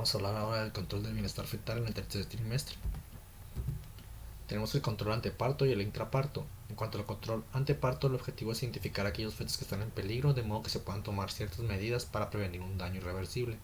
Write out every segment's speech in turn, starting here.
Vamos a hablar ahora del control del bienestar fetal en el tercer trimestre. Tenemos el control anteparto y el intraparto. En cuanto al control anteparto, el objetivo es identificar aquellos fetos que están en peligro, de modo que se puedan tomar ciertas medidas para prevenir un daño irreversible.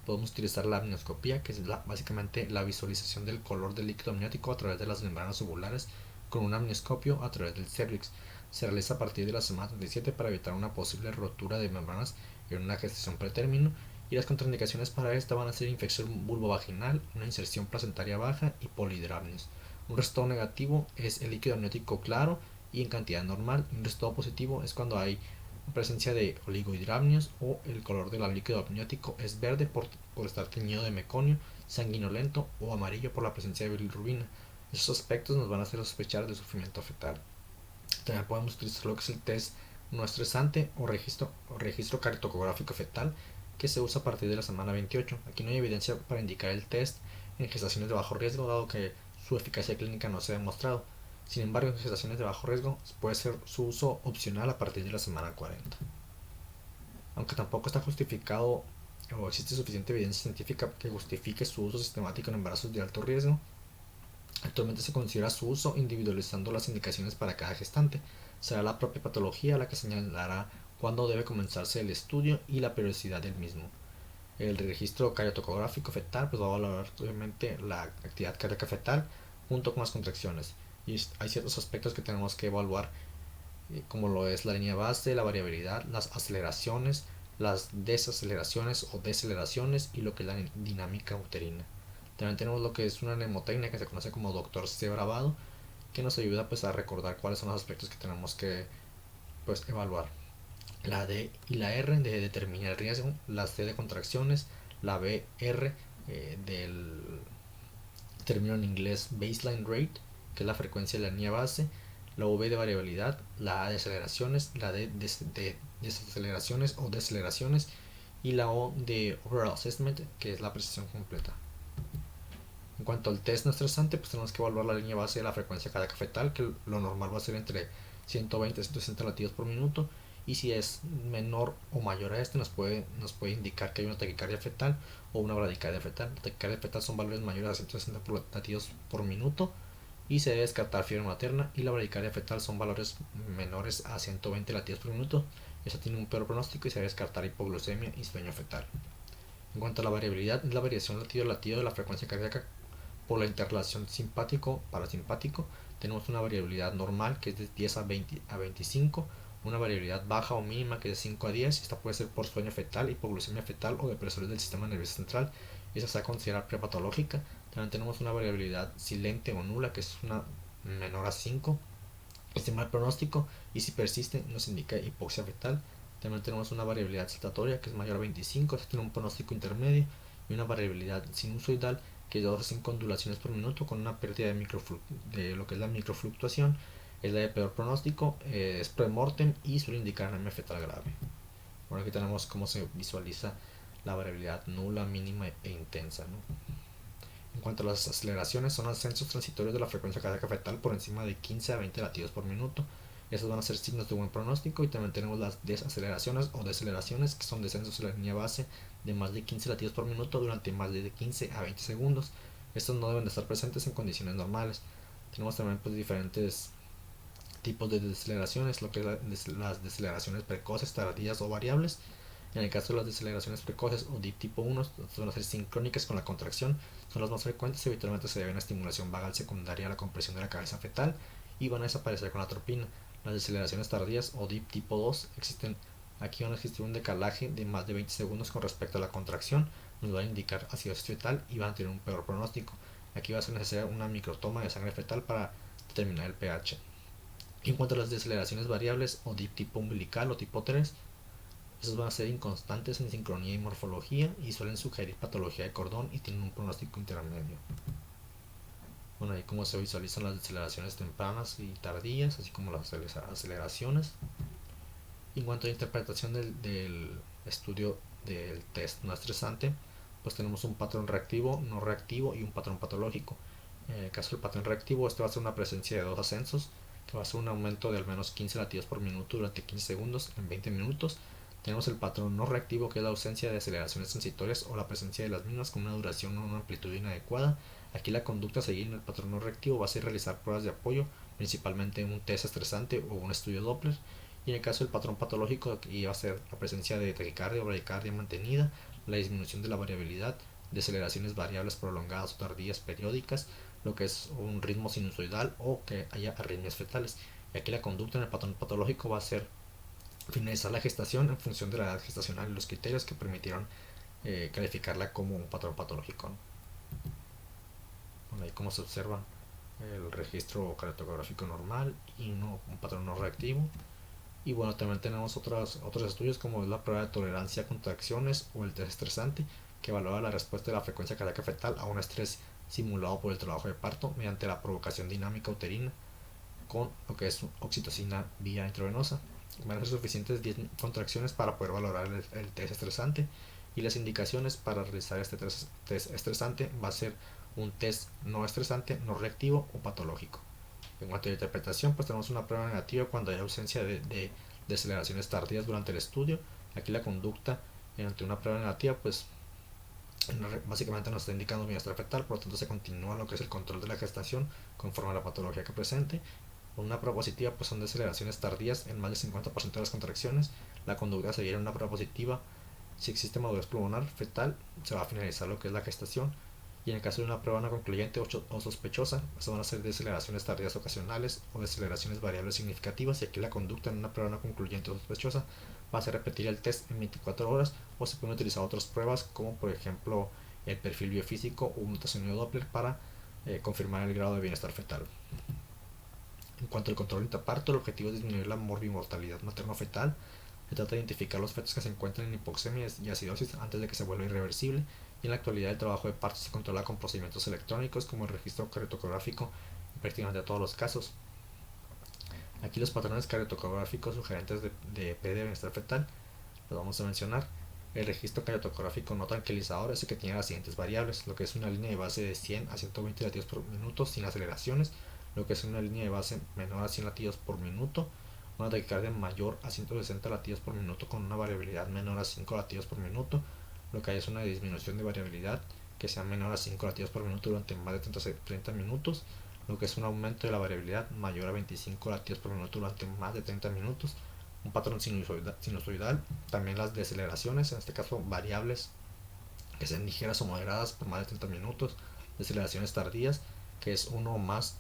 Podemos utilizar la amnioscopía, que es básicamente la visualización del color del líquido amniótico a través de las membranas ovulares con un amnioscopio a través del cérvix. Se realiza a partir de la semana 37 para evitar una posible rotura de membranas en una gestación pretérmino, y las contraindicaciones para esta van a ser infección vulvovaginal, una inserción placentaria baja y polihidramias. Un resultado negativo es el líquido amniótico claro y en cantidad normal. Un resultado positivo es cuando hay presencia de oligohidramnios o el color del líquido amniótico es verde por estar teñido de meconio, sanguinolento o amarillo por la presencia de bilirrubina. Esos aspectos nos van a hacer sospechar de sufrimiento fetal. También podemos utilizar lo que es el test no estresante o registro cartográfico fetal, que se usa a partir de la semana 28. Aquí no hay evidencia para indicar el test en gestaciones de bajo riesgo, dado que su eficacia clínica no se ha demostrado. Sin embargo, en gestaciones de bajo riesgo puede ser su uso opcional a partir de la semana 40. Aunque tampoco está justificado o existe suficiente evidencia científica que justifique su uso sistemático en embarazos de alto riesgo, actualmente se considera su uso individualizando las indicaciones para cada gestante. Será la propia patología la que señalará cuándo debe comenzarse el estudio y la periodicidad del mismo. El registro cardiotocográfico fetal va a valorar obviamente la actividad cardíaca fetal junto con las contracciones, y hay ciertos aspectos que tenemos que evaluar, como lo es la línea base, la variabilidad, las aceleraciones, las desaceleraciones o deceleraciones y lo que es la dinámica uterina. También tenemos lo que es una mnemotecnia que se conoce como Doctor C Bravado, que nos ayuda pues a recordar cuáles son los aspectos que tenemos que pues evaluar. La D y la R de determinar el riesgo, la C de contracciones, la BR del término en inglés baseline rate, que es la frecuencia de la línea base, la V de variabilidad, la A de aceleraciones, la D de desaceleraciones o deceleraciones, y la O de overall assessment, que es la precisión completa. En cuanto al test no estresante, pues tenemos que evaluar la línea base de la frecuencia cardíaca fetal, que lo normal va a ser entre 120 y 160 latidos por minuto, y si es menor o mayor a este nos puede indicar que hay una taquicardia fetal o una bradicardia fetal. La taquicardia fetal son valores mayores a 160 latidos por minuto y se debe descartar fiebre materna, y la bradicardia fetal son valores menores a 120 latidos por minuto. Eso tiene un peor pronóstico y se debe descartar hipoglucemia y sueño fetal. En cuanto a la variabilidad, es la variación latido a latido de la frecuencia cardíaca por la interrelación simpático-parasimpático. Tenemos una variabilidad normal que es de 10 a 25, una variabilidad baja o mínima que es de 5 a 10. Esta puede ser por sueño fetal, hipoglucemia fetal o depresores del sistema nervioso central. Esa se va a considerar prepatológica. También tenemos una variabilidad silente o nula, que es una menor a 5. Este mal pronóstico, y si persiste nos indica hipoxia fetal. También tenemos una variabilidad saltatoria que es mayor a 25, este tiene un pronóstico intermedio, y una variabilidad sinusoidal que es de 2 a 5 ondulaciones por minuto con una pérdida de lo que es la microfluctuación. Es la de peor pronóstico, es premortem y suele indicar anemia fetal grave. Bueno, aquí tenemos cómo se visualiza la variabilidad nula, mínima e intensa, ¿no? En cuanto a las aceleraciones, son ascensos transitorios de la frecuencia cardíaca fetal por encima de 15 a 20 latidos por minuto. Estos van a ser signos de buen pronóstico. Y también tenemos las desaceleraciones o deceleraciones, que son descensos en la línea base de más de 15 latidos por minuto durante más de 15 a 20 segundos. Estos no deben de estar presentes en condiciones normales. Tenemos también pues diferentes tipos de deceleraciones, lo que es las deceleraciones precoces, tardías o variables. En el caso de las deceleraciones precoces o DIP tipo 1, van a ser sincrónicas con la contracción, son las más frecuentes y habitualmente se deben a estimulación vagal secundaria a la compresión de la cabeza fetal y van a desaparecer con la atropina. Las deceleraciones tardías o DIP tipo 2 existen. Aquí van a existir un decalaje de más de 20 segundos con respecto a la contracción, nos van a indicar acidosis fetal y van a tener un peor pronóstico. Aquí va a ser necesaria una microtoma de sangre fetal para determinar el pH. En cuanto a las deceleraciones variables o DIP tipo umbilical o tipo 3, estos van a ser inconstantes en sincronía y morfología y suelen sugerir patología de cordón y tienen un pronóstico intermedio. Bueno, ahí como se visualizan las deceleraciones tempranas y tardías, así como las aceleraciones. En cuanto a la interpretación del estudio del test no estresante, pues tenemos un patrón reactivo, no reactivo y un patrón patológico. En el caso del patrón reactivo, este va a ser una presencia de dos ascensos, que va a ser un aumento de al menos 15 latidos por minuto durante 15 segundos en 20 minutos. Tenemos el patrón no reactivo, que es la ausencia de aceleraciones transitorias o la presencia de las mismas con una duración o una amplitud inadecuada. Aquí la conducta a seguir en el patrón no reactivo va a ser realizar pruebas de apoyo, principalmente un test estresante o un estudio Doppler. Y en el caso del patrón patológico, aquí va a ser la presencia de taquicardia o bradicardia mantenida, la disminución de la variabilidad, deceleraciones variables prolongadas o tardías periódicas, lo que es un ritmo sinusoidal o que haya arritmias fetales. Y aquí la conducta en el patrón patológico va a ser finalizar la gestación en función de la edad gestacional y los criterios que permitieron calificarla como un patrón patológico, ¿no? Bueno, ahí como se observa el registro cardiográfico normal y no, un patrón no reactivo. Y bueno, también tenemos otros estudios como es la prueba de tolerancia a contracciones o el test estresante, que evalúa la respuesta de la frecuencia cardíaca fetal a un estrés simulado por el trabajo de parto mediante la provocación dinámica uterina con lo que es oxitocina vía intravenosa. Van a ser suficientes 10 contracciones para poder valorar el test estresante, y las indicaciones para realizar este test estresante va a ser un test no estresante, no reactivo o patológico. En cuanto a la interpretación, pues tenemos una prueba negativa cuando hay ausencia de deceleraciones tardías durante el estudio. Aquí la conducta ante una prueba negativa, pues básicamente nos está indicando bienestar fetal, por lo tanto se continúa lo que es el control de la gestación conforme a la patología que presente. Una prueba positiva, pues son deceleraciones tardías en más del 50% de las contracciones. La conducta a seguir en una prueba positiva: si existe madurez pulmonar fetal, se va a finalizar lo que es la gestación. Y en el caso de una prueba no concluyente o sospechosa, se van a hacer deceleraciones tardías ocasionales o deceleraciones variables significativas. Y aquí la conducta en una prueba no concluyente o sospechosa va a ser repetir el test en 24 horas, o se pueden utilizar otras pruebas como por ejemplo el perfil biofísico o un ultrasonido Doppler para confirmar el grado de bienestar fetal. En cuanto al control intraparto, el objetivo es disminuir la morbimortalidad materno-fetal. Se trata de identificar los fetos que se encuentran en hipoxemia y acidosis antes de que se vuelva irreversible, y en la actualidad el trabajo de parto se controla con procedimientos electrónicos como el registro cardiotocográfico en prácticamente todos los casos. Aquí los patrones cardiotocográficos sugerentes de pérdida de bienestar fetal los vamos a mencionar. El registro cardiotocográfico no tranquilizador es el que tiene las siguientes variables: lo que es una línea de base de 100 a 120 latidos por minuto sin aceleraciones, lo que es una línea de base menor a 100 latidos por minuto, una taquicardia mayor a 160 latidos por minuto con una variabilidad menor a 5 latidos por minuto, lo que hay es una disminución de variabilidad que sea menor a 5 latidos por minuto durante más de 30 minutos, lo que es un aumento de la variabilidad mayor a 25 latidos por minuto durante más de 30 minutos, un patrón sinusoidal, también las deceleraciones, en este caso variables que sean ligeras o moderadas por más de 30 minutos, deceleraciones tardías, que es uno o más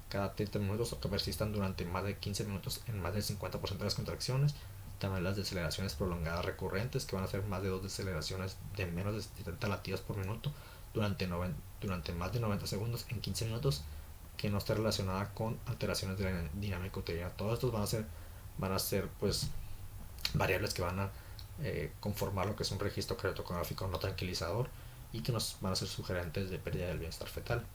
cada 30 minutos o que persistan durante más de 15 minutos en más del 50% de las contracciones. También las deceleraciones prolongadas recurrentes, que van a ser más de 2 deceleraciones de menos de 70 latidos por minuto durante más de 90 segundos en 15 minutos, que no está relacionada con alteraciones de la dinámica uterina. Todos estos van a ser pues variables que van a conformar lo que es un registro cardiotocográfico no tranquilizador y que nos van a ser sugerentes de pérdida del bienestar fetal.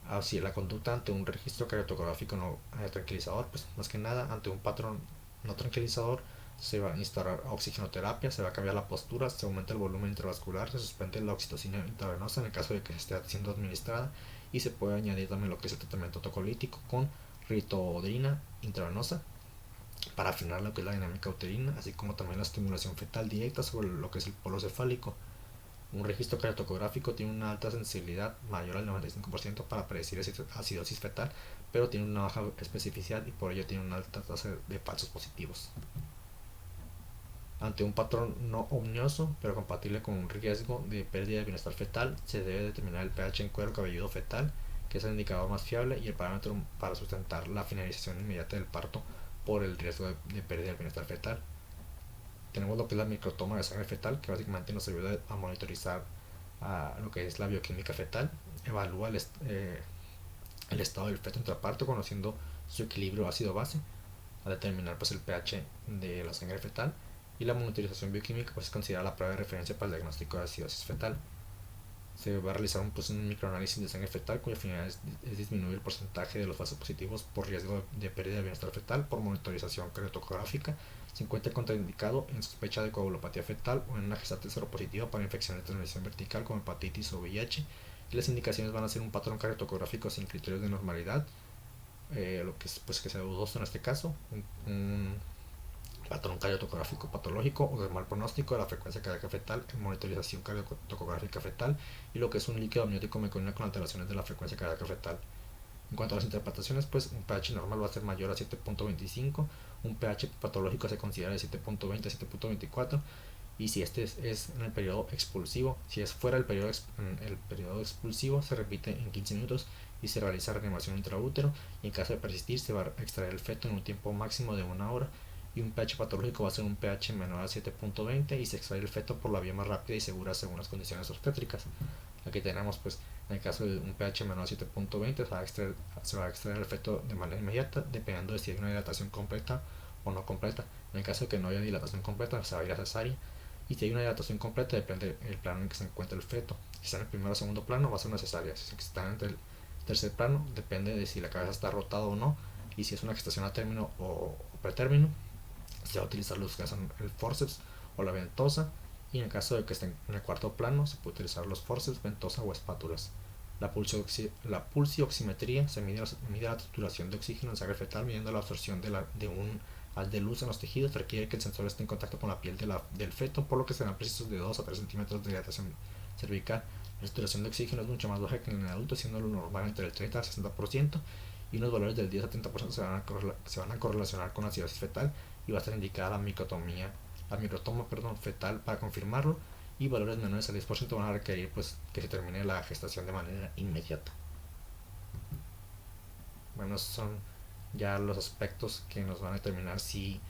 Así, la conducta ante un registro cardiotocográfico no tranquilizador, pues más que nada ante un patrón no tranquilizador se va a instaurar oxigenoterapia, se va a cambiar la postura, se aumenta el volumen intravascular, se suspende la oxitocina intravenosa en el caso de que se esté siendo administrada, y se puede añadir también lo que es el tratamiento tocolítico con ritodrina intravenosa para afinar lo que es la dinámica uterina, así como también la estimulación fetal directa sobre lo que es el polo cefálico. Un registro cardiotocográfico tiene una alta sensibilidad mayor al 95% para predecir acidosis fetal, pero tiene una baja especificidad y por ello tiene una alta tasa de falsos positivos. Ante un patrón no omnioso pero compatible con un riesgo de pérdida de bienestar fetal, se debe determinar el pH en cuero cabelludo fetal, que es el indicador más fiable y el parámetro para sustentar la finalización inmediata del parto por el riesgo de pérdida de bienestar fetal. Tenemos lo que es la microtoma de sangre fetal, que básicamente nos ayuda a monitorizar lo que es la bioquímica fetal, evalúa el estado del feto intraparto conociendo su equilibrio ácido-base, a determinar pues el pH de la sangre fetal, y la monitorización bioquímica pues considera la prueba de referencia para el diagnóstico de acidosis fetal. Se va a realizar un microanálisis de sangre fetal cuya finalidad es disminuir el porcentaje de los falsos positivos por riesgo de pérdida de bienestar fetal por monitorización cardiotocográfica. Se encuentra contraindicado en sospecha de coagulopatía fetal o en una gestante seropositiva para infección de transmisión vertical como hepatitis o VIH. Y las indicaciones van a ser un patrón cardiotocográfico sin criterios de normalidad, lo que es pues que sea dudoso en este caso, un patrón cardiotocográfico patológico o de mal pronóstico de la frecuencia cardíaca fetal, en monitorización cardiotocográfica fetal y lo que es un líquido amniótico meconino con alteraciones de la frecuencia cardíaca fetal. En cuanto a las interpretaciones, pues un pH normal va a ser mayor a 7.25, un pH patológico se considera de 7.20 a 7.24 y si este es en el periodo expulsivo, si es fuera del periodo, el periodo expulsivo se repite en 15 minutos y se realiza reanimación intraútero y en caso de persistir se va a extraer el feto en un tiempo máximo de 1 hora y un pH patológico va a ser un pH menor a 7.20 y se extrae el feto por la vía más rápida y segura según las condiciones obstétricas. Aquí tenemos pues en el caso de un pH menor a 7.20 se va a extraer el feto de manera inmediata dependiendo de si hay una dilatación completa o no completa. En el caso de que no haya dilatación completa se va a ir a cesárea y si hay una dilatación completa depende del plano en que se encuentre el feto. Si está en el primero o segundo plano va a ser una cesárea, si está en el tercer plano depende de si la cabeza está rotada o no y si es una gestación a término o pretérmino se va a utilizar los que son el forceps o la ventosa y en el caso de que esté en el cuarto plano se puede utilizar los forceps, ventosa o espátulas. La pulsioximetría se mide la saturación de oxígeno en sangre fetal midiendo la absorción de un haz de luz en los tejidos. Requiere que el sensor esté en contacto con la piel del feto, por lo que serán precisos de 2 a 3 centímetros de dilatación cervical. La saturación de oxígeno es mucho más baja que en el adulto, siendo lo normal entre el 30 al 60%, y los valores del 10 a 30% se van a correlacionar con la acidosis fetal y va a estar indicada la microtoma fetal para confirmarlo, y valores menores al 10% van a requerir pues que se termine la gestación de manera inmediata. Bueno, esos son ya los aspectos que nos van a determinar si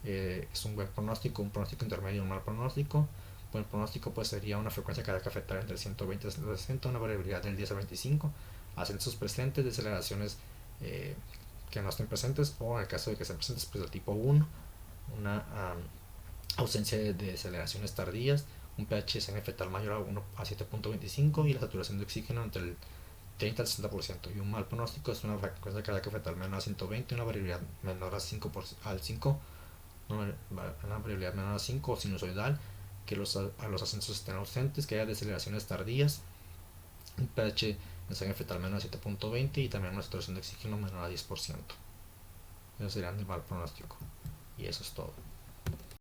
es un buen pronóstico, un pronóstico intermedio, un mal pronóstico. Buen pronóstico pues sería una frecuencia cardíaca fetal entre 120 y 160, una variabilidad del 10 a 25, ascensos presentes, deceleraciones que no estén presentes, o en el caso de que estén presentes pues del tipo 1, una ausencia de deceleraciones tardías, un pH sangre fetal mayor a 1 a 7.25 y la saturación de oxígeno entre el 30 al 60%. Y un mal pronóstico es una frecuencia cardíaca fetal menor a 120, una variabilidad menor a 5 al 5, una variabilidad menor a 5 o sinusoidal, que a los ascensos estén ausentes, que haya deceleraciones tardías, un pH en sangre fetal menor a 7.20 y también una saturación de oxígeno menor a 10%. Esos serían de mal pronóstico. Y eso es todo.